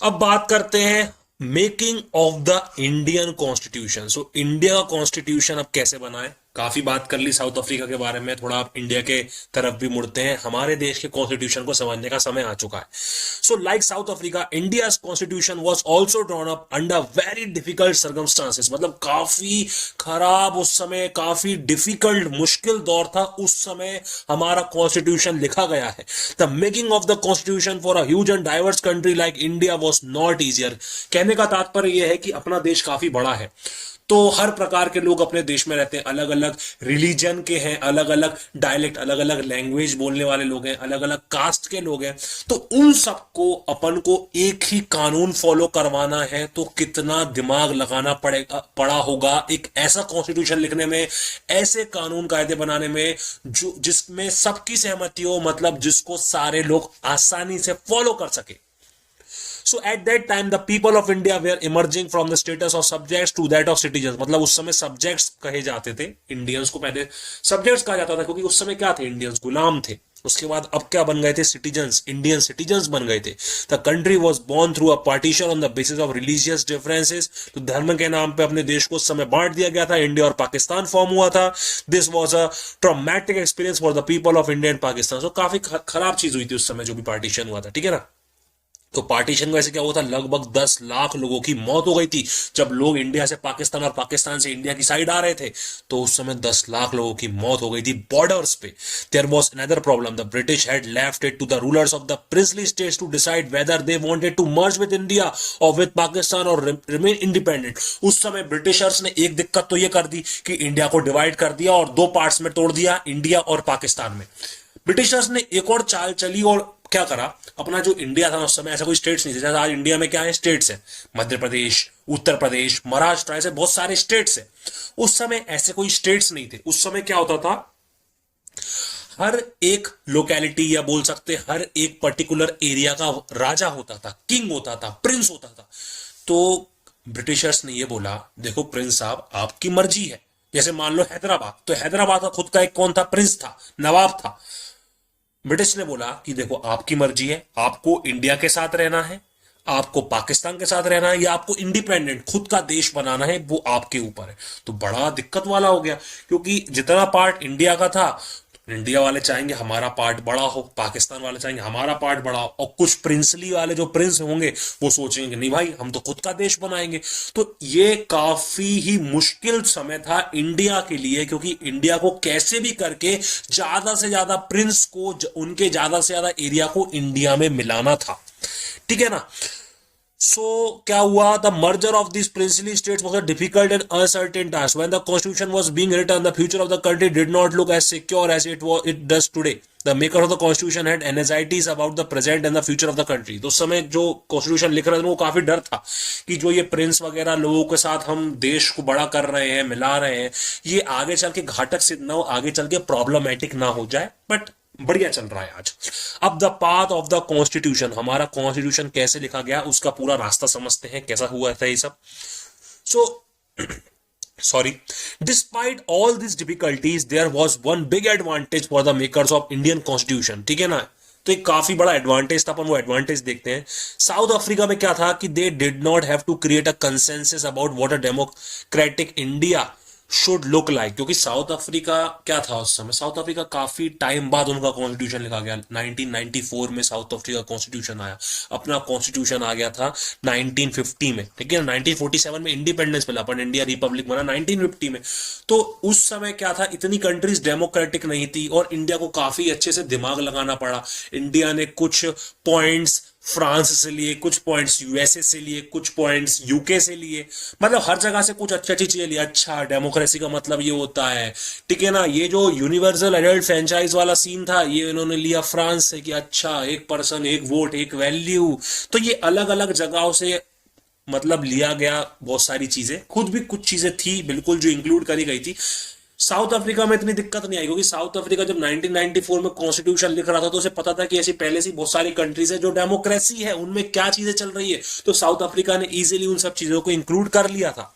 अब बात करते हैं making of the Indian constitution. So India का कॉन्स्टिट्यूशन अब कैसे बना है, काफी बात कर ली साउथ अफ्रीका के बारे में, थोड़ा आप इंडिया के तरफ भी मुड़ते हैं। हमारे देश के कॉन्स्टिट्यूशन को समझने का समय आ चुका है। So like south Africa, India constitution was also drawn up under very difficult circumstances. मतलब काफी खराब उस समय, काफी डिफिकल्ट मुश्किल दौर था उस समय हमारा कॉन्स्टिट्यूशन लिखा गया है। The making of the constitution for a huge and diverse country like India was not easier. कहने का तात्पर्य यह है कि अपना देश काफी बड़ा है, तो हर प्रकार के लोग अपने देश में रहते हैं, अलग अलग रिलीजन के हैं, अलग अलग डायलेक्ट, अलग अलग लैंग्वेज बोलने वाले लोग हैं, अलग अलग कास्ट के लोग हैं। तो उन सबको अपन को एक ही कानून फॉलो करवाना है तो कितना दिमाग लगाना पड़ा होगा एक ऐसा कॉन्स्टिट्यूशन लिखने में, ऐसे कानून कायदे बनाने में जो जिसमें सबकी सहमति हो, मतलब जिसको सारे लोग आसानी से फॉलो कर सके। So at that time the people of India were emerging from the status of subjects to that of citizens। मतलब उस समय सब्जेक्ट्स कहे जाते थे, इंडियंस को पहले सब्जेक्ट्स कहा जाता था क्योंकि उस समय क्या थे, इंडियंस गुलाम थे। उसके बाद अब क्या बन गए थे, सिटीजन्स, इंडियन सिटीजन्स बन गए थे। The country was born through a partition on the basis of religious differences. तो धर्म के नाम पे अपने देश को उस समय बांट दिया गया था, इंडिया और पाकिस्तान फॉर्म हुआ था। This was a traumatic experience for the people of India and Pakistan. So काफी खराब चीज हुई थी उस समय जो भी पार्टीशन हुआ था, ठीक है ना। तो पार्टीशन में ऐसे क्या हुआ था, लगभग 10 लाख लोगों की मौत हो गई थी। जब लोग इंडिया से पाकिस्तान और पाकिस्तान से इंडिया की साइड आ रहे थे तो उस समय 10 लाख लोगों की मौत हो गई थी बॉर्डर्स पे। There was another problem, the British had left it to the rulers of the princely states to decide whether they wanted to merge with India or with Pakistan or remain independent. उस समय Britishers ने एक दिक्कत तो ये कर दी कि India को डिवाइड कर दिया और दो पार्ट्स में तोड़ दिया, इंडिया और पाकिस्तान में। ब्रिटिशर्स ने एक और चाल चली और क्या करा, अपना जो इंडिया था उस समय ऐसा कोई स्टेट्स नहीं थे, जैसे आज इंडिया में क्या है, स्टेट्स है, मध्य प्रदेश, उत्तर प्रदेश, महाराष्ट्र, ऐसे बहुत सारे स्टेट्स है। उस समय ऐसे कोई स्टेट्स नहीं थे। उस समय क्या होता था, हर एक लोकेलिटी या बोल सकते हर एक पर्टिकुलर एरिया का राजा होता था, किंग होता था, प्रिंस होता था। तो ब्रिटिशर्स ने ये बोला, देखो प्रिंस साहब आपकी मर्जी है। जैसे मान लो हैदराबाद, तो हैदराबाद का खुद का एक कौन था, प्रिंस था, नवाब था। ब्रिटिश ने बोला कि देखो आपकी मर्जी है, आपको इंडिया के साथ रहना है, आपको पाकिस्तान के साथ रहना है, या आपको इंडिपेंडेंट खुद का देश बनाना है, वो आपके ऊपर है। तो बड़ा दिक्कत वाला हो गया क्योंकि जितना पार्ट इंडिया का था, इंडिया वाले चाहेंगे हमारा पार्ट बड़ा हो, पाकिस्तान वाले चाहेंगे हमारा पार्ट बड़ा हो, और कुछ प्रिंसली वाले जो प्रिंस होंगे वो सोचेंगे नहीं भाई हम तो खुद का देश बनाएंगे। तो ये काफी ही मुश्किल समय था इंडिया के लिए, क्योंकि इंडिया को कैसे भी करके ज्यादा से ज्यादा प्रिंस को, उनके ज्यादा से ज्यादा एरिया को इंडिया में मिलाना था, ठीक है ना। सो क्या हुआ, the merger of this princely states was a difficult and uncertain task. When the constitution was being written, the future of the country did not look as secure as it does today. The maker of the constitution had anxieties about the present and the future of the country. तो उस समय जो constitution लिख रहे थे वो काफी डर था कि जो ये प्रिंस वगैरह लोगों के साथ हम देश को बड़ा कर रहे हैं, मिला रहे हैं, ये आगे चल के घातक सिद्ध ना हो, आगे चल के प्रॉब्लमेटिक ना हो जाए। बट बढ़िया चल रहा है आज। अब the path of the constitution, हमारा कॉन्स्टिट्यूशन कैसे लिखा गया उसका पूरा रास्ता समझते हैं, कैसा हुआ था ये सब। So sorry, despite all this difficulties there was one big advantage for the makers of Indian constitution, ठीक है ना। तो एक काफी बड़ा एडवांटेज था, अपन वो एडवांटेज देखते हैं। साउथ अफ्रीका में क्या था कि they did not have to create a consensus about what a democratic India should look like. क्योंकि साउथ अफ्रीका क्या था उस समय, साउथ अफ्रीका काफी टाइम बाद उनका कॉन्स्टिट्यूशन लिखा गया। 1994 में साउथ अफ्रीका कॉन्स्टिट्यूशन आया, अपना कॉन्स्टिट्यूशन आ गया था 1950 में, ठीक है। 1947 में इंडिपेंडेंस मिला, अपन इंडिया रिपब्लिक बना 1950 में। तो उस समय क्या था, इतनी कंट्रीज डेमोक्रेटिक नहीं थी और इंडिया को काफी अच्छे से दिमाग लगाना पड़ा। इंडिया ने कुछ पॉइंट्स फ्रांस से लिए, कुछ पॉइंट्स यूएसए से लिए, कुछ पॉइंट्स यूके से लिए, मतलब हर जगह से कुछ अच्छी अच्छी चीजें ली। अच्छा डेमोक्रेसी का मतलब ये होता है, ठीक है ना। ये जो यूनिवर्सल एडल्ट फ्रेंचाइज वाला सीन था ये इन्होंने लिया फ्रांस से कि अच्छा एक पर्सन एक वोट एक वैल्यू। तो ये अलग अलग जगहों से मतलब लिया गया बहुत सारी चीजें, खुद भी कुछ चीजें थी बिल्कुल जो इंक्लूड करी गई थी। साउथ अफ्रीका में इतनी दिक्कत नहीं आई क्योंकि साउथ अफ्रीका जब 1994 में कॉन्स्टिट्यूशन लिख रहा था तो उसे पता था कि ऐसी पहले से बहुत सारी कंट्रीज है जो डेमोक्रेसी है, उनमें क्या चीजें चल रही है। तो साउथ अफ्रीका ने इजीली उन सब चीजों को इंक्लूड कर लिया था।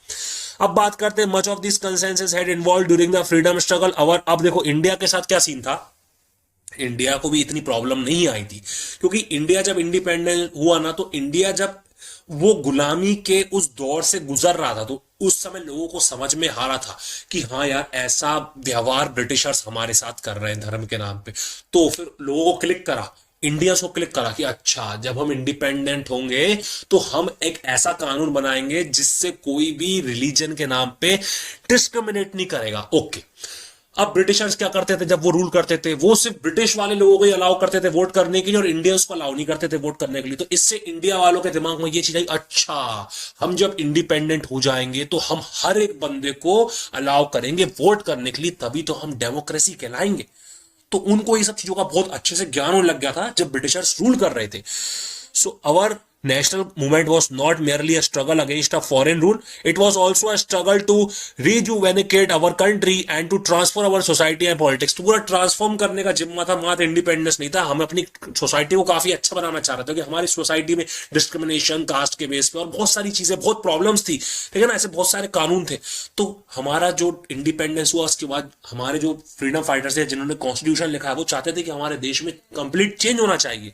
अब बात करते हैं, much of this consensus had involve during the freedom struggle our. अब देखो इंडिया के साथ क्या सीन था, इंडिया को भी इतनी प्रॉब्लम नहीं आई थी क्योंकि इंडिया जब इंडिपेंडेंट हुआ ना, तो इंडिया जब वो गुलामी के उस दौर से गुजर रहा था, तो उस समय लोगों को समझ में आ रहा था कि हाँ यार, ऐसा व्यवहार ब्रिटिशर्स हमारे साथ कर रहे हैं धर्म के नाम पे। तो फिर लोगों को क्लिक करा, इंडियंस को क्लिक करा कि अच्छा, जब हम इंडिपेंडेंट होंगे तो हम एक ऐसा कानून बनाएंगे जिससे कोई भी रिलीजन के नाम पे डिस्क्रिमिनेट नहीं करेगा। ओके, अब ब्रिटिशर्स क्या करते थे जब वो रूल करते थे, वो सिर्फ ब्रिटिश वाले लोगों को ही अलाउ करते थे वोट करने के लिए और इंडियंस को अलाउ नहीं करते थे वोट करने के लिए। तो इससे इंडिया वालों के दिमाग में ये चीज आई, अच्छा, हम जब इंडिपेंडेंट हो जाएंगे तो हम हर एक बंदे को अलाउ करेंगे वोट करने के लिए, तभी तो हम डेमोक्रेसी कहलाएंगे। तो उनको ये सब चीजों का बहुत अच्छे से ज्ञान होने लग गया था जब ब्रिटिशर्स रूल कर रहे थे। सो अवर national movement was not merely a struggle against a foreign rule, it was also a struggle to rejuvenate our country and to transform our society and politics। तो पूरा ट्रांसफॉर्म करने का जिम्मा था, मात्र इंडिपेंडेंस नहीं था। हम अपनी सोसाइटी को काफी अच्छा बनाना चाह रहे थे कि हमारी सोसाइटी में डिस्क्रिमिनेशन कास्ट के बेस पे और बहुत सारी चीजें, बहुत प्रॉब्लम्स थी, ठीक है ना, ऐसे बहुत सारे कानून थे। तो हमारा जो इंडिपेंडेंस हुआ उसके बाद हमारे जो फ्रीडम फाइटर्स है जिन्होंने कॉन्स्टिट्यूशन लिखा है, वो चाहते थे कि हमारे देश में कंप्लीट चेंज होना चाहिए,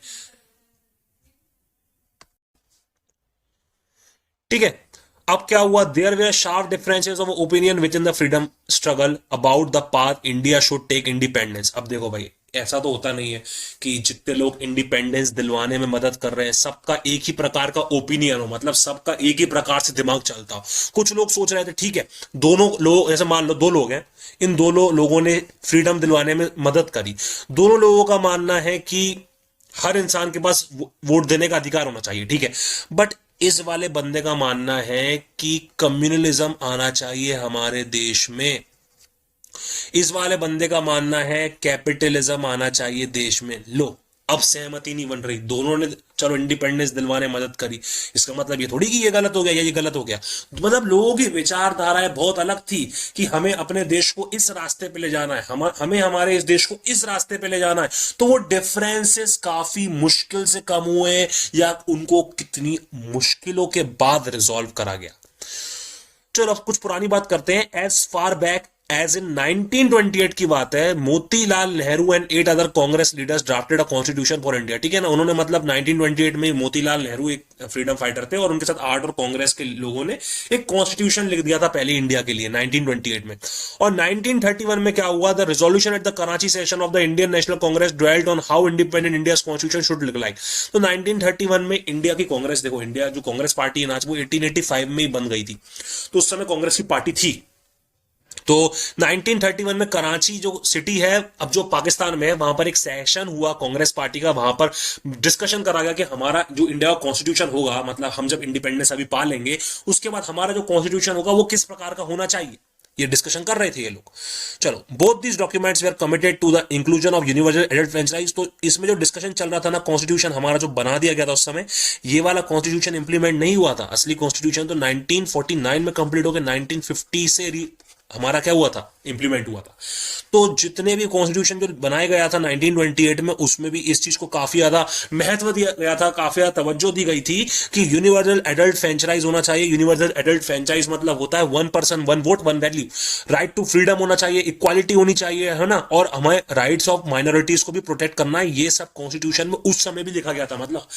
ठीक है। अब क्या हुआ, there were sharp differences of opinion within the freedom struggle about the path India should take independence. अब देखो भाई, ऐसा तो होता नहीं है कि जितने लोग इंडिपेंडेंस दिलवाने में मदद कर रहे हैं सबका एक ही प्रकार का ओपिनियन हो, मतलब सबका एक ही प्रकार से दिमाग चलता हो। कुछ लोग सोच रहे थे ठीक है, दोनों लोग, जैसे मान लो दो लोग हैं, इन दोनों लोगों ने फ्रीडम दिलवाने में मदद करी, दोनों लोगों का मानना है कि हर इंसान के पास वोट देने का अधिकार होना चाहिए, ठीक है। बट इस वाले बंदे का मानना है कि कम्युनलिज्म आना चाहिए हमारे देश में, इस वाले बंदे का मानना है कैपिटलिज्म आना चाहिए देश में। लो, अब सहमति नहीं बन रही, दोनों ने चलो इंडिपेंडेंस दिलवाने मदद करी, इसका मतलब ये थोड़ी कि ये गलत हो गया या ये गलत हो गया। मतलब लोगों की विचारधाराएं बहुत अलग थी कि हमें अपने देश को इस रास्ते पे ले जाना है, हमें हमारे इस देश को इस रास्ते पे ले जाना है। तो वो डिफरेंसेस काफी मुश्किल से कम हुए या उनको कितनी मुश्किलों के बाद रिजॉल्व करा गया। चलो अब कुछ पुरानी बात करते हैं। As far back as in 1928 की बात है, Motilal Nehru and 8 other Congress leaders drafted a constitution for India, ठीक है ना। उन्होंने मतलब 1928 में मोतीलाल नेहरू एक फ्रीडम फाइटर थे और उनके साथ 8 और कांग्रेस के लोगों ने एक कॉन्स्टिट्यूशन लिख दिया था पहले इंडिया के लिए 1928 में। और 1931 में क्या हुआ, the resolution at the Karachi session of the Indian national Congress dwelled on how independent India's constitution should look like. तो 1931 में इंडिया की कांग्रेस, देखो इंडिया जो कांग्रेस पार्टी है ना, वो 1885 में ही बन गई थी, तो उस समय कांग्रेस की पार्टी थी। तो 1931 में कराची जो सिटी है अब जो पाकिस्तान में है, वहां पर एक सेशन हुआ कांग्रेस पार्टी का, वहां पर डिस्कशन करा गया कि हमारा जो इंडिया का कॉन्स्टिट्यूशन होगा, मतलब हम जब इंडिपेंडेंस अभी पा लेंगे उसके बाद हमारा जो कॉन्स्टिट्यूशन होगा वो किस प्रकार का होना चाहिए, ये डिस्कशन कर रहे थे ये लोग। चलो, both these documents were committed to the inclusion of universal adult franchise. तो इसमें जो डिस्कशन चल रहा था ना, कॉन्स्टिट्यूशन हमारा जो बना दिया गया था उस समय, ये वाला कॉन्स्टिट्यूशन इंप्लीमेंट नहीं हुआ था। असली कॉन्स्टिट्यूशन तो 1949 में कंप्लीट हो गया, 1950 से हमारा क्या हुआ था, इंप्लीमेंट हुआ था। तो जितने भी कॉन्स्टिट्यूशन जो बनाया गया था 1928 में, उसमें भी इस चीज को काफी ज्यादा महत्व दिया गया था, काफी ज्यादा तवज्जो दी गई थी कि यूनिवर्सल एडल्ट फ्रेंचाइज होना चाहिए। यूनिवर्सल एडल्ट फ्रेंचाइज मतलब होता है 1 person 1 vote 1 value, right to freedom होना चाहिए, इक्वालिटी होनी चाहिए, है ना, और हमें राइट्स ऑफ माइनॉरिटीज को भी प्रोटेक्ट करना है। ये सब कॉन्स्टिट्यूशन में उस समय भी लिखा गया था। मतलब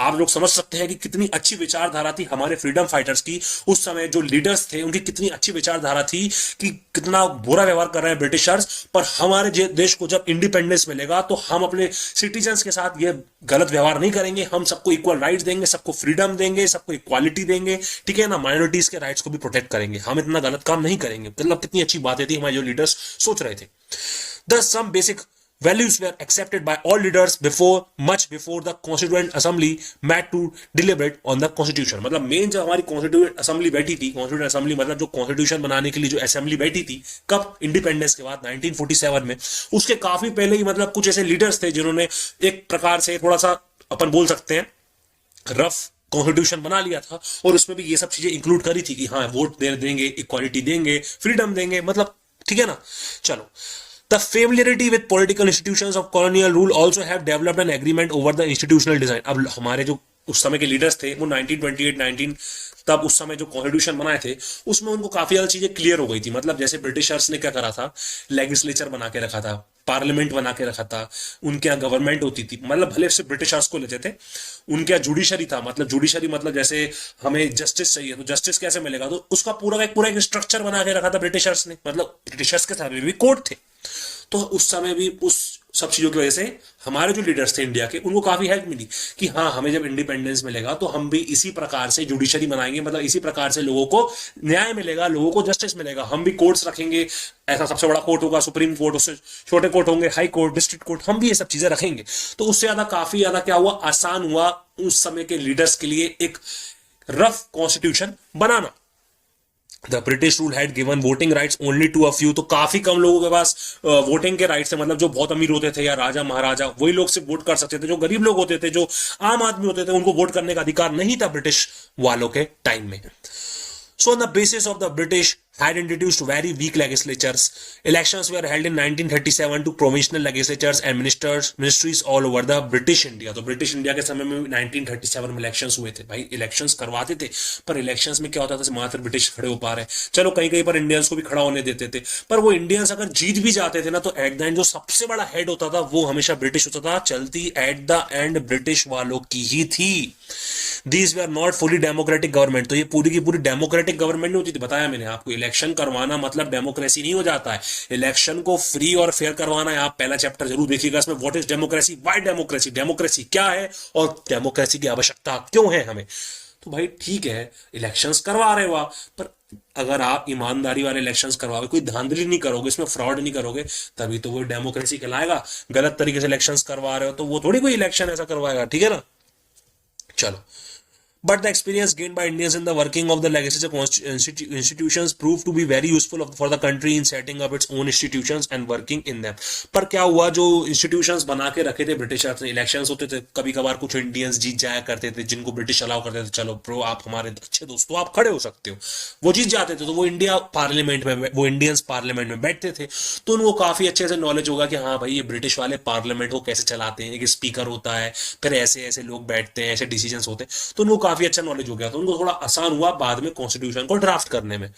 आप लोग समझ सकते हैं कि कितनी अच्छी विचारधारा थी हमारे फ्रीडम फाइटर्स की। उस समय जो लीडर्स थे उनकी कितनी अच्छी विचारधारा थी कि कितना बुरा व्यवहार कर रहे हैं ब्रिटिशर्स, पर हमारे देश को जब इंडिपेंडेंस मिलेगा तो हम अपने सिटीजन्स के साथ ये गलत व्यवहार नहीं करेंगे, हम सबको इक्वल राइट्स देंगे, सबको फ्रीडम देंगे, सबको इक्वालिटी देंगे, ठीक है ना, माइनॉरिटीज के राइट्स को भी प्रोटेक्ट करेंगे, हम इतना गलत काम नहीं करेंगे। मतलब कितनी अच्छी बातें थी हमारे जो लीडर्स सोच रहे थे। Thus some basic values were accepted by all leaders much before the Constituent Assembly met to deliberate on the Constitution। मतलब मेन जब हमारी Constituent Assembly बैठी थी, Constituent Assembly मतलब जो Constitution बनाने के लिए जो असेंबली बैठी थी, कब, इंडिपेंडेंस के बाद 1947 में, उसके काफी पहले ही मतलब कुछ ऐसे लीडर्स थे जिन्होंने एक प्रकार से थोड़ा सा अपन बोल सकते हैं रफ कॉन्स्टिट्यूशन बना लिया था और उसमें भी ये सब चीजें इंक्लूड करी थी कि हाँ वोट देंगे, इक्वालिटी देंगे, फ्रीडम देंगे, मतलब ठीक है ना। चलो, The familiarity with political institutions of colonial rule also have developed an agreement over the institutional design। अब हमारे जो उस समय के लीडर्स थे वो 1928-19 तब उस समय जो कॉन्स्टिट्यूशन बनाए थे उसमें उनको काफी ज्यादा चीजें क्लियर हो गई थी। मतलब जैसे ब्रिटिशर्स ने क्या करा था, लेजिस्लेचर बना के रखा था, पार्लियामेंट बना के रखा था, उनके यहाँ गवर्नमेंट होती थी, मतलब भले से ब्रिटिशर्स को लेते थे, उनके यहाँ जुडिशरी था, मतलब जुडिशरी मतलब जैसे हमें जस्टिस चाहिए तो जस्टिस कैसे मिलेगा, तो उसका पूरा एक स्ट्रक्चर बना के रखा था ब्रिटिशर्स ने। मतलब ब्रिटिशर्स के साथ भी कोर्ट थे, तो उस समय भी उस सब चीजों की वजह से हमारे जो लीडर्स थे इंडिया के, उनको काफी हेल्प मिली कि हाँ हमें जब इंडिपेंडेंस मिलेगा तो हम भी इसी प्रकार से जुडिशरी बनाएंगे, मतलब इसी प्रकार से लोगों को न्याय मिलेगा, लोगों को जस्टिस मिलेगा, हम भी कोर्ट्स रखेंगे, ऐसा सबसे बड़ा कोर्ट होगा सुप्रीम कोर्ट, उससे छोटे कोर्ट होंगे हाई कोर्ट, डिस्ट्रिक्ट कोर्ट, हम भी ये सब चीजें रखेंगे। तो उससे ज्यादा काफी ज्यादा क्या हुआ, आसान हुआ उस समय के लीडर्स के लिए एक रफ कॉन्स्टिट्यूशन बनाना। The British rule had given voting rights only to a few, तो काफी कम लोगों के पास वोटिंग के राइट्स थे, मतलब जो बहुत अमीर होते थे या राजा महाराजा वही लोग सिर्फ वोट कर सकते थे, जो गरीब लोग होते थे, जो आम आदमी होते थे, उनको वोट करने का अधिकार नहीं था ब्रिटिश वालों के टाइम में। So on the basis of the British had introduced very weak legislatures, elections were held in 1937 to provincial legislatures and ministries all over the British India। तो ब्रिटिश इंडिया के समय में 1937 में इलेक्शंस हुए थे। भाई इलेक्शंस करवाते थे, पर इलेक्शंस में क्या होता था, मात्र ब्रिटिश खड़े हो पा रहे, चलो कहीं कहीं पर इंडियंस को भी खड़ा होने देते थे, पर वो इंडियंस अगर जीत भी जाते थे ना, तो एट द एंड जो सबसे बड़ा हेड होता था वो हमेशा ब्रिटिश होता था, चलती एट द एंड ब्रिटिश वालों की ही थी। These were not fully democratic government, तो ये पूरी की पूरी डेमोक्रेटिक गवर्नमेंट नहीं होती थी। बताया मैंने आपको, इलेक्शन करवाना मतलब डेमोक्रेसी नहीं हो जाता है, इलेक्शन को फ्री और फेयर करवाना है। आप पहला चैप्टर जरूर देखिएगा, इसमें what is democracy, why democracy, democracy क्या है और डेमोक्रेसी की आवश्यकता क्यों है हमें। तो भाई ठीक है, इलेक्शंस करवा रहे हो आप, पर अगर आप ईमानदारी वाले इलेक्शंस करवाओगे, कोई धांधली नहीं करोगे, इसमें फ्रॉड नहीं करोगे, तभी तो वो डेमोक्रेसी कहलाएगा। गलत तरीके से इलेक्शंस करवा रहे हो तो वो थोड़ी कोई इलेक्शन ऐसा करवाएगा, ठीक है ना। चलो, but the experience gained by Indians in the working of the legislative institutions proved to be very useful for the country in setting up its own institutions and working in them। पर क्या हुआ, जो institutions बना के रखे थे Britishers ने, elections होते थे, कभी कभार कुछ इंडियंस जीत जाया करते थे, जिनको ब्रिटिश अलाउ करते थे, चलो प्रो आप हमारे अच्छे दोस्तों आप खड़े हो सकते हो, वो जीत जाते थे, तो वो इंडिया पार्लियामेंट में, वो इंडियंस पार्लियामेंट में बैठते थे, तो उनको काफी अच्छे से नॉलेज होगा कि हाँ भाई ये ब्रिटिश वाले पार्लियामेंट को कैसे चलाते हैं, एक स्पीकर होता है, फिर ऐसे ऐसे लोग बैठते हैं, ऐसे डिसीजंस होते हैं, तो उनको काफी अच्छा नॉलेज हो गया, तो उनको थोड़ा आसान हुआ बाद में कॉन्स्टिट्यूशन को ड्राफ्ट करने में,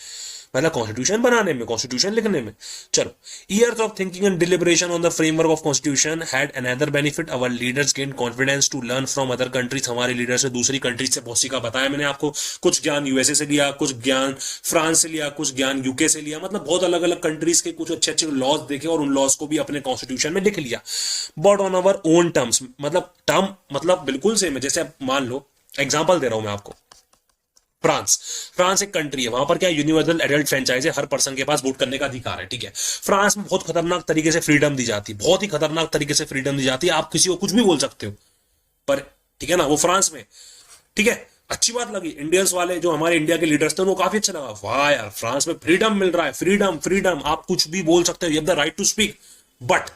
मतलब कॉन्स्टिट्यूशन बनाने में, कॉन्स्टिट्यूशन लिखने में। चलो, years of thinking and deliberation on the framework of constitution had another benefit, our leaders gain confidence to learn from other countries. हमारे लीडर्स से दूसरी कंट्रीज से बहुत सी का बताया मैंने आपको, कुछ ज्ञान यूएसए से लिया, कुछ ज्ञान फ्रांस से लिया, कुछ ज्ञान यूके से लिया, मतलब बहुत अलग अलग कंट्रीज के कुछ अच्छे अच्छे लॉज देखे और उन लॉज को भी अपने कॉन्स्टिट्यूशन में लिख लिया, but on our own terms, मतलब टर्म मतलब बिल्कुल सेम है। जैसे मान लो एग्जाम्पल दे रहा हूं मैं आपको, फ्रांस एक कंट्री है, वहां पर क्या यूनिवर्सल एडल्ट फ्रेंचाइज है, हर पर्सन के पास वोट करने का अधिकार है, ठीक है। फ्रांस में बहुत खतरनाक तरीके से फ्रीडम दी जाती है, बहुत ही खतरनाक तरीके से फ्रीडम दी जाती है, आप किसी को कुछ भी बोल सकते हो, पर ठीक है ना, वो फ्रांस में, ठीक है। अच्छी बात लगी इंडियंस वाले, जो हमारे इंडिया के लीडर्स थे, उनको काफी अच्छा लगा, वाह यार फ्रांस में फ्रीडम मिल रहा है, फ्रीडम फ्रीडम, आप कुछ भी बोल सकते हो, you have the right to speak. But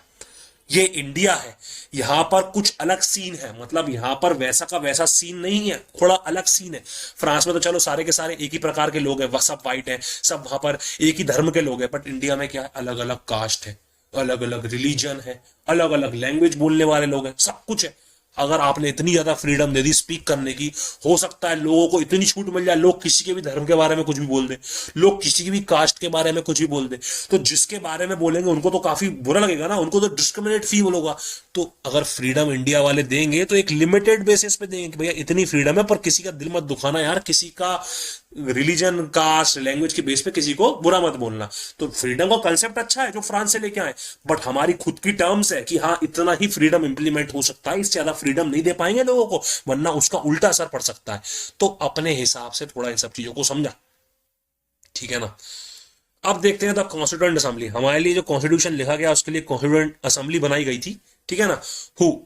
ये इंडिया है, यहां पर कुछ अलग सीन है, मतलब यहां पर वैसा का वैसा सीन नहीं है, थोड़ा अलग सीन है। फ्रांस में तो चलो सारे के सारे एक ही प्रकार के लोग हैं, वह सब वाइट है, सब वहां पर एक ही धर्म के लोग हैं, बट इंडिया में क्या है, अलग अलग कास्ट है, अलग अलग रिलीजन है, अलग अलग लैंग्वेज बोलने वाले लोग हैं, सब कुछ है। अगर आपने इतनी ज्यादा फ्रीडम दे दी स्पीक करने की, हो सकता है लोगों को इतनी छूट मिल जाए, लोग किसी के भी धर्म के बारे में कुछ भी बोल दे, लोग किसी की भी कास्ट के बारे में कुछ भी बोल दे, तो जिसके बारे में बोलेंगे उनको तो काफी बुरा लगेगा ना, उनको तो डिस्क्रिमिनेट फील होगा। तो अगर फ्रीडम इंडिया वाले देंगे तो एक लिमिटेड बेसिस पे देंगे कि भैया इतनी फ्रीडम है, पर किसी का दिल मत दुखाना यार, किसी का रिलीजन, कास्ट, लैंग्वेज के बेस पे किसी को बुरा मत बोलना। तो फ्रीडम का कंसेप्ट अच्छा है जो फ्रांस से लेके आए, बट हमारी खुद की टर्म्स है कि हाँ इतना ही फ्रीडम इंप्लीमेंट हो सकता है, इससे ज्यादा फ्रीडम नहीं दे पाएंगे लोगों को, वरना उसका उल्टा असर पड़ सकता है। तो अपने हिसाब से थोड़ा इन सब चीजों को समझा, ठीक है ना। अब देखते हैं द कॉन्स्टिट्यूएंट असेंबली, हमारे लिए जो कॉन्स्टिट्यूशन लिखा गया उसके लिए कॉन्स्टिट्यूएंट असेंबली बनाई गई थी, ठीक है ना। Who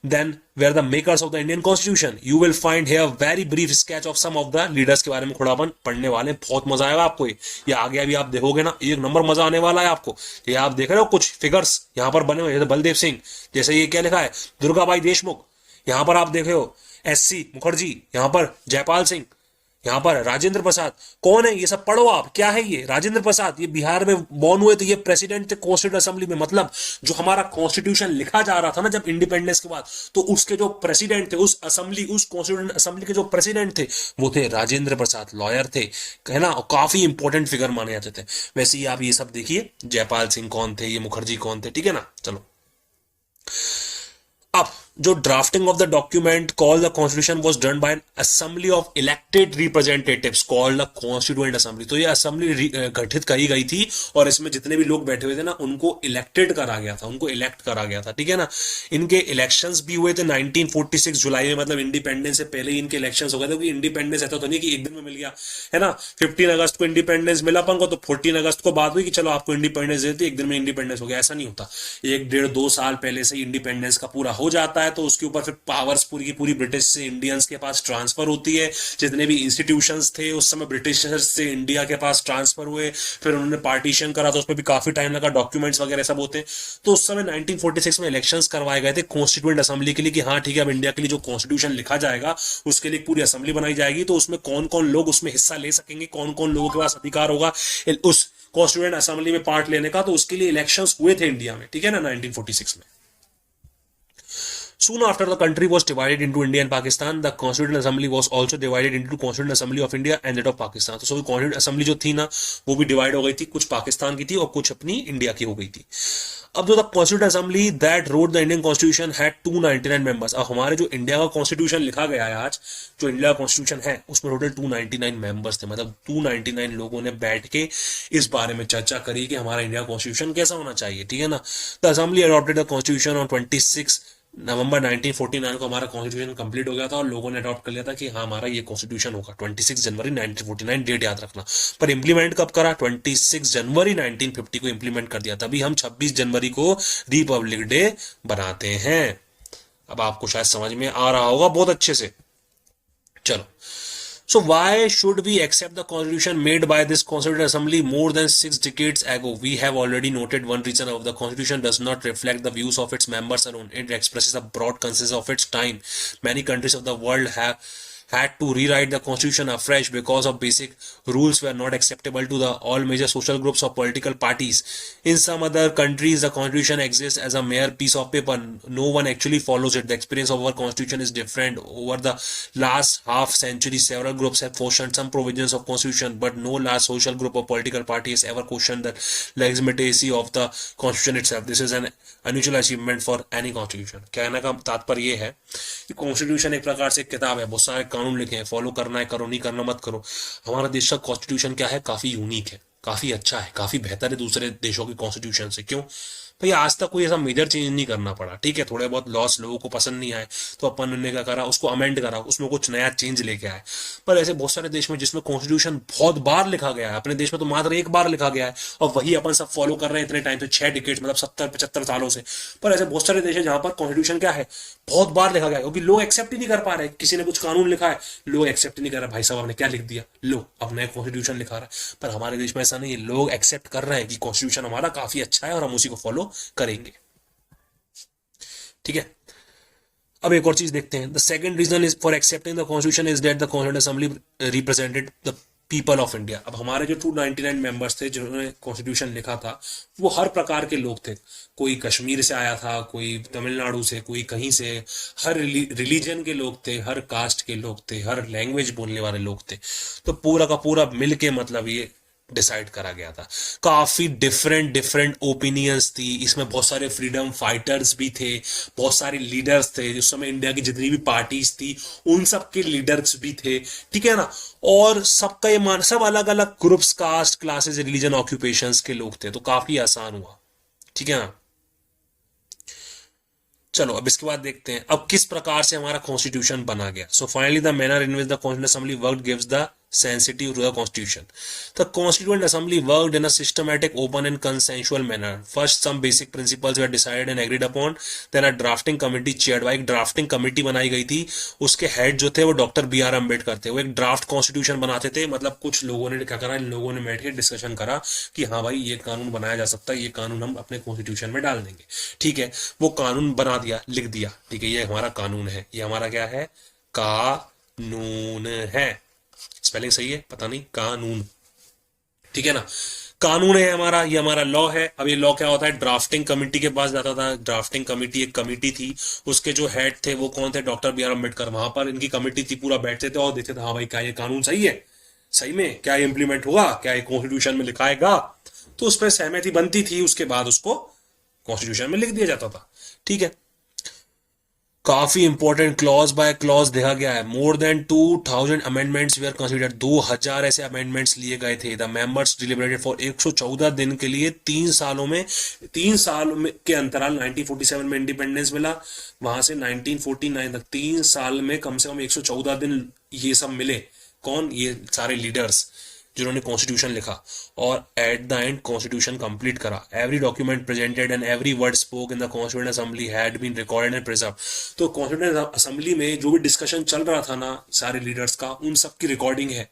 then were the makers of the Indian Constitution। you will find here very brief sketch of some of the leaders के बारे में थोड़ा अपन पढ़ने वाले, बहुत मजा आएगा आपको। ये आगे अभी आप देखोगे ना, एक नंबर मजा आने वाला है आपको। ये आप देख रहे हो कुछ फिगर्स यहाँ पर बने हुए, जैसे बलदेव सिंह, जैसे ये क्या लिखा है दुर्गाबाई देशमुख, यहाँ पर आप देख रहे हो एससी मुखर्जी, यहाँ पर जयपाल सिंह, यहाँ पर राजेंद्र प्रसाद कौन है, ये सब पढ़ो आप, क्या है ये राजेंद्र प्रसाद, ये बिहार में बॉर्न हुए थे, ये प्रेसिडेंट थे कॉन्स्टिट्यूंट असेंबली में। मतलब जो हमारा कॉन्स्टिट्यूशन लिखा जा रहा था ना जब इंडिपेंडेंस के बाद, तो उसके जो प्रेसिडेंट थे, उस असेंबली, उस कॉन्स्टिट्यूंट असेंबली के जो प्रेसिडेंट थे वो थे राजेंद्र प्रसाद, लॉयर थे, है ना, काफी इंपॉर्टेंट फिगर माने जाते थे। वैसे ही आप ये सब देखिए, जयपाल सिंह कौन थे, ये मुखर्जी कौन थे, ठीक है ना। चलो अब जो drafting of the document called the constitution was done by N assembly of elected representatives called the constituent assembly. तो ये असेंबली गठित करी गई थी और इसमें जितने भी लोग बैठे हुए थे ना उनको इलेक्टेड करा गया था, उनको इलेक्ट करा गया था, ठीक है ना। इनके इलेक्शंस भी हुए थे 1946 जुलाई में, मतलब इंडिपेंडेंस से पहले ही इनके इलेक्शंस हो गए थे। क्योंकि इंडिपेंडेंस ऐसा तो नहीं कि एक दिन में मिल गया, है ना। 15 अगस्त को इंडिपेंडेंस मिला अपन को, तो 14 अगस्त को बात हुई कि चलो आपको इंडिपेंडेंस देते, एक दिन में इंडिपेंडेंस हो गया, ऐसा नहीं होता। 1 1.5 2 साल पहले से इंडिपेंडेंस का पूरा हो जाता है, तो उसके ऊपर फिर पावर्स पूरी की पूरी ब्रिटिश से इंडियंस के पास ट्रांसफर होती है। जितने भी इंस्टीट्यूशंस थे उस समय ब्रिटिशर्स से इंडिया के पास ट्रांसफर हुए, फिर उन्होंने पार्टीशन करा, तो उसमें भी काफी टाइम लगा, डॉक्यूमेंट्स वगैरह सब होते हैं। तो उस समय 1946 में इलेक्शंस करवाए गए थे कॉन्स्टिट्यूएंट असेंबली के लिए कि हाँ ठीक है, अब इंडिया के लिए जो कॉन्स्टिट्यूशन लिखा जाएगा उसके लिए पूरी असेंबली बनाई जाएगी, तो उसमें कौन कौन लोग उसमें हिस्सा ले सकेंगे, कौन कौन लोगों के पास अधिकार होगा उस कॉन्स्टिट्यूएंट असेंबली में पार्ट लेने का। तो उसके लिए इलेक्शंस हुए थे इंडिया में, ठीक है ना, 1946 में। Soon after the country was divided into India and Pakistan, the Constituent Assembly was also divided into Constituent Assembly of India and that of Pakistan. तो Constituent Assembly जो थी ना वो भी डिवाइड हो गई थी, कुछ पाकिस्तान की थी और कुछ अपनी इंडिया की हो गई थी। अब जो the constituent assembly that road the Indian constitution had 299 members. अब हमारे जो इंडिया का कॉन्स्टिट्यूशन लिखा गया है आज, जो इंडिया का कॉन्स्टिट्यूशन है उसमें टोटल 299 मेंबर्स थे। मतलब 299 लोगों ने बैठ के इस बारे में चर्चा करी कि हमारा इंडिया कॉन्स्टिट्यूशन कैसा होना चाहिए, ठीक है ना। The assembly adopted the constitution on 26 नवंबर 1949 को हमारा कॉन्स्टिट्यूशन कंप्लीट हो गया था और लोगों ने अडॉप्ट कर लिया था कि हाँ हमारा ये कॉन्स्टिट्यूशन होगा। 26 जनवरी 1949 डेट याद रखना। पर इंप्लीमेंट कब करा? 26 जनवरी 1950 को इंप्लीमेंट कर दिया। तभी हम 26 जनवरी को रिपब्लिक डे बनाते हैं। अब आपको शायद समझ में आ रहा होगा बहुत अच्छे से। चलो, so why should we accept the constitution made by this constituent assembly more than 6 decades ago? We have already noted one reason of the constitution does not reflect the views of its members alone. It expresses a broad consensus of its time. Many countries of the world have had to rewrite the constitution afresh because of basic rules were not acceptable to the all major social groups or political parties. In some other countries, the constitution exists as a mere piece of paper. No one actually follows it. The experience of our constitution is different. Over the last half century, several groups have questioned some provisions of constitution, but no large social group or political party has ever questioned the legitimacy of the constitution itself. This is an unusual achievement for any constitution. कहने का तात्पर्य ये है कि constitution एक प्रकार से एक किताब है, बहुत सारे कानून लिखे हैं, फॉलो करना है करो, नहीं करना मत करो। हमारा देश का कॉन्स्टिट्यूशन क्या है, काफी यूनिक है, काफी अच्छा है, काफी बेहतर है दूसरे देशों के कॉन्स्टिट्यूशन से। क्यों भाई? आज तक कोई ऐसा मेजर चेंज नहीं करना पड़ा, ठीक है। थोड़े बहुत लॉस लोगों को पसंद नहीं आए तो अपन ने क्या करा, उसको अमेंड करा, उसमें कुछ नया चेंज लेके आए। पर ऐसे बहुत सारे देश में जिसमें कॉन्स्टिट्यूशन बहुत बार लिखा गया है, अपने देश में तो मात्र एक बार लिखा गया है और वही अपन सब फॉलो कर रहे हैं इतने टाइम से, 6 डिकेड मतलब 70-75 सालों से। पर ऐसे बहुत सारे देश है जहां पर कॉन्स्टिट्यूशन क्या है, बहुत बार लिखा गया है, क्योंकि लोग एक्सेप्ट ही नहीं कर पा रहे। किसी ने कुछ कानून लिखा है, लोग एक्सेप्ट ही नहीं कर रहे, भाई साहब आपने क्या लिख दिया, लो अब नया कॉन्स्टिट्यूशन लिखा रहा है। पर हमारे देश में ऐसा नहीं है, लोग एक्सेप्ट कर रहे हैं कि कॉन्स्टिट्यूशन हमारा काफी अच्छा है और हम उसी को फॉलो करेंगे, ठीक है। अब एक और चीज देखते हैं। The second reason is for accepting the constitution is that the constituent assembly represented the people of India. अब हमारे जो 299 मेंबर्स थे जिन्होंने कॉन्स्टिट्यूशन लिखा था, वो हर प्रकार के लोग थे। कोई कश्मीर से आया था, कोई तमिलनाडु से, कोई कहीं से, हर रिलीजन के लोग थे, हर कास्ट के लोग थे, हर लैंग्वेज बोलने वाले लोग थे। तो पूरा का पूरा मिलके मतलब ये डिसाइड करा गया था। काफी डिफरेंट ओपिनियंस थी इसमें, बहुत सारे फ्रीडम फाइटर्स भी थे, बहुत सारे लीडर्स थे। उस समय इंडिया की जितनी भी पार्टीज थी उन सब के लीडर्स भी थे, ठीक है ना। और सबका ये सब अलग अलग groups, caste, classes, religion, occupations के लोग थे। तो काफी आसान हुआ, ठीक है ना। चलो अब इसके बाद देखते हैं अब किस प्रकार से हमारा कॉन्स्टिट्यूशन बना गया। So finally the manner in which the constituent assembly worked gives the sensitive to the constitution. The constituent assembly worked in a systematic, open and consensual manner. First some basic principles were decided and agreed upon, then a drafting committee chaired by, एक drafting committee बनाई गई थी, उसके head जो थे वो doctor B are Ambedkar थे। वो एक ड्राफ्ट कॉन्स्टिट्यूशन बनाते थे, मतलब कुछ लोगों ने क्या करा, इन लोगों ने बैठ के डिस्कशन करा कि हाँ भाई ये कानून बनाया जा सकता है, ये कानून हम अपने कॉन्स्टिट्यूशन में डाल देंगे, ठीक है। वो कानून बना दिया, लिख दिया, ठीक है, ये हमारा कानून है, ये हमारा क्या है, कानून है। स्पेलिंग सही है पता नहीं, कानून, ठीक है ना। कानून है हमारा, ये हमारा लॉ है। अब ये लॉ क्या होता है, ड्राफ्टिंग कमेटी के पास जाता था। ड्राफ्टिंग कमेटी एक कमेटी थी, उसके जो हेड थे वो कौन थे, डॉक्टर बी आर अम्बेडकर। वहां पर इनकी कमेटी थी, पूरा बैठते थे और देखते थे हाँ भाई क्या ये कानून सही है, सही में क्या ये इंप्लीमेंट होगा, क्या ये कॉन्स्टिट्यूशन में लिखाएगा। तो उस पर सहमति बनती थी, उसके बाद उसको कॉन्स्टिट्यूशन में लिख दिया जाता था, ठीक है। काफी इंपॉर्टेंट क्लॉज बाय क्लॉज देखा गया है। More than 2000 amendments were considered, 2000 ऐसे अमेंडमेंट्स लिए गए थे। द मेंबर्स डिलिबरेटेड फॉर 114 दिन के लिए, 3 सालों में, 3 साल में के अंतराल, 1947 में इंडिपेंडेंस मिला, वहां से 1949 तक 3 साल में कम से कम 114 दिन ये सब मिले। कौन, ये सारे लीडर्स जिन्होंने कॉन्स्टिट्यूशन लिखा, और at the end constitution complete करा। Every document presented and every word spoke in the constituent assembly had been recorded and preserve. तो कॉन्स्टिट्यूएंट असेंबली में जो भी डिस्कशन चल रहा था ना सारे लीडर्स का, उन सब की रिकॉर्डिंग है,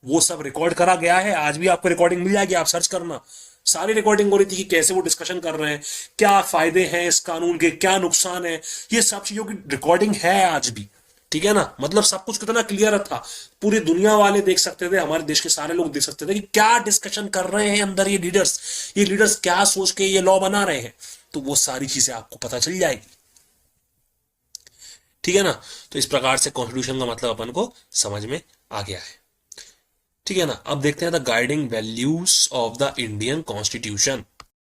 वो सब रिकॉर्ड करा गया है। आज भी आपको रिकॉर्डिंग मिल जाएगी, आप सर्च करना, सारी रिकॉर्डिंग हो रही थी कि कैसे वो डिस्कशन कर रहे हैं, क्या फायदे हैं इस कानून के, क्या नुकसान है, ये सब चीजों की रिकॉर्डिंग है आज भी, ठीक है ना। मतलब सब कुछ कितना क्लियर था, पूरी दुनिया वाले देख सकते थे, हमारे देश के सारे लोग देख सकते थे कि क्या डिस्कशन कर रहे हैं अंदर ये लीडर्स क्या सोच के ये लॉ बना रहे हैं। तो वो सारी चीजें आपको पता चल जाएगी, ठीक है ना। तो इस प्रकार से कॉन्स्टिट्यूशन का मतलब अपन को समझ में आ गया है, ठीक है ना। अब देखते हैं the guiding values of the Indian constitution.